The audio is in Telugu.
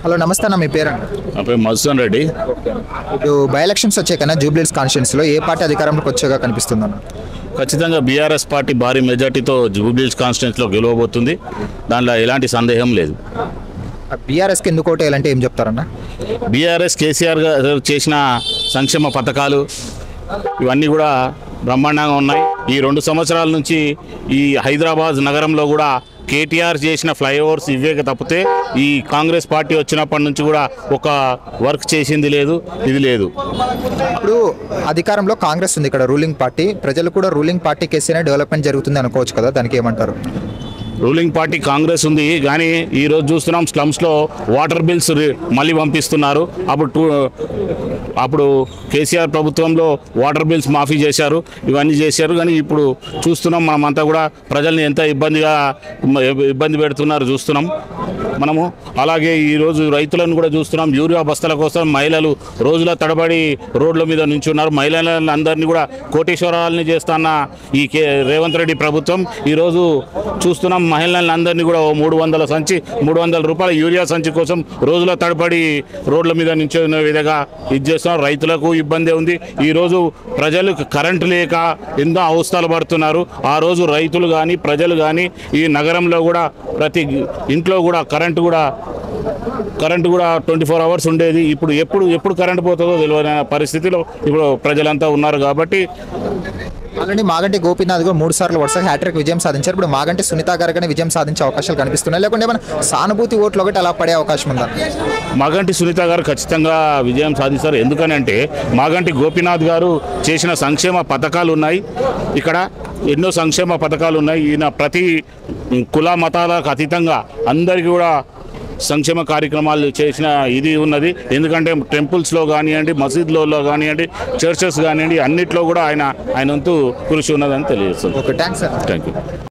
హలో నమస్తే అన్న, మీ పేరు? నా పేరు మధుసూదన్ రెడ్డి. ఇప్పుడు బై ఎలక్షన్స్ వచ్చాయి కదా, జూబ్లీహిల్స్ కాన్స్టిట్యున్సీలో ఏ పార్టీ అధికారంలోకి వచ్చేగా కనిపిస్తుంది అన్న? ఖచ్చితంగా బీఆర్ఎస్ పార్టీ భారీ మెజార్టీతో జూబ్లీహిల్స్ కాన్స్టిట్యున్సీలో గెలవబోతుంది. దాంట్లో ఎలాంటి సందేహం లేదు. బీఆర్ఎస్కి ఎందుకు ఓటేయాలంటే ఏం చెప్తారన్న? బీఆర్ఎస్ కేసీఆర్ గారు చేసిన సంక్షేమ పథకాలు ఇవన్నీ కూడా బ్రహ్మాండంగా ఉన్నాయి. ఈ 2 సంవత్సరాల నుంచి ఈ హైదరాబాద్ నగరంలో కూడా కేటీఆర్ చేసిన ఫ్లైఓవర్స్ ఇవే తప్పితే ఈ కాంగ్రెస్ పార్టీ వచ్చినప్పటి నుంచి కూడా ఒక వర్క్ చేసింది లేదు, ఇది లేదు. ఇప్పుడు అధికారంలో కాంగ్రెస్ ఉంది, ఇక్కడ రూలింగ్ పార్టీ. ప్రజలు కూడా రూలింగ్ పార్టీ కేసీనే డెవలప్మెంట్ జరుగుతుంది అనుకోవచ్చు కదా, దానికి ఏమంటారు? రూలింగ్ పార్టీ కాంగ్రెస్ ఉంది, కానీ ఈరోజు చూస్తున్నాం స్లమ్స్లో వాటర్ బిల్స్ మళ్ళీ పంపిస్తున్నారు. అప్పుడు కేసీఆర్ ప్రభుత్వంలో వాటర్ బిల్స్ మాఫీ చేశారు, ఇవన్నీ చేశారు. కానీ ఇప్పుడు చూస్తున్నాం మనమంతా కూడా ప్రజల్ని ఎంత ఇబ్బంది పెడుతున్నారు చూస్తున్నాం మనము. అలాగే ఈరోజు రైతులను కూడా చూస్తున్నాం. యూరియా బస్తాల కోసం మహిళలు రోజుల తడబడి రోడ్ల మీద నుంచున్నారు. మహిళలను అందరినీ కూడా కోటేశ్వరాలని చేస్తున్న ఈ రేవంత్ రెడ్డి ప్రభుత్వం ఈరోజు చూస్తున్నాం మహిళలను అందరినీ కూడా 300 రూపాయల యూరియా సంచి కోసం రోజుల తడబడి రోడ్ల మీద నుంచున్న విధంగా ఇది చేస్తున్నారు. రైతులకు ఇబ్బంది ఉంది. ఈరోజు ప్రజలకు కరెంటు లేక ఎన్నో అవస్థలు పడుతున్నారు. ఆ రోజు రైతులు కానీ ప్రజలు కానీ ఈ నగరంలో కూడా ప్రతి ఇంట్లో కూడా కరెంటు కూడా 24 అవర్స్ ఉండేది. ఇప్పుడు ఎప్పుడు కరెంటు పోతుందో తెలియని పరిస్థితిలో ఇప్పుడు ప్రజలంతా ఉన్నారు. కాబట్టి ఆల్రెడీ మాగంటి గోపీనాథ్ గారు 3 సార్లు వరుసగా హ్యాట్రిక్ విజయం సాధించారు. ఇప్పుడు మాగంటి సునీత గారు కానీ విజయం సాధించే అవకాశాలు కనిపిస్తున్నాయి, లేకుంటే ఏమైనా సానుభూతి ఓట్లు ఒకటి అలా పడే అవకాశం ఉందా? మాగంటి సునీత గారు ఖచ్చితంగా విజయం సాధిస్తారు. ఎందుకనంటే మాగంటి గోపీనాథ్ గారు చేసిన సంక్షేమ పథకాలు ఉన్నాయి. ఇక్కడ ఎన్నో సంక్షేమ పథకాలు ఉన్నాయి. ఈయన ప్రతి కుల మతాలకు అతీతంగా అందరికీ కూడా సంక్షేమ కార్యక్రమాలు చేసిన ఇది ఉన్నది. ఎందుకంటే టెంపుల్స్లో కానివ్వండి, మసీదులలో కానివ్వండి, చర్చెస్ కానివ్వండి, అన్నిట్లో కూడా ఆయన వంతు కృషి ఉన్నదని తెలియజేస్తుంది. Okay, thanks sir. Thank you.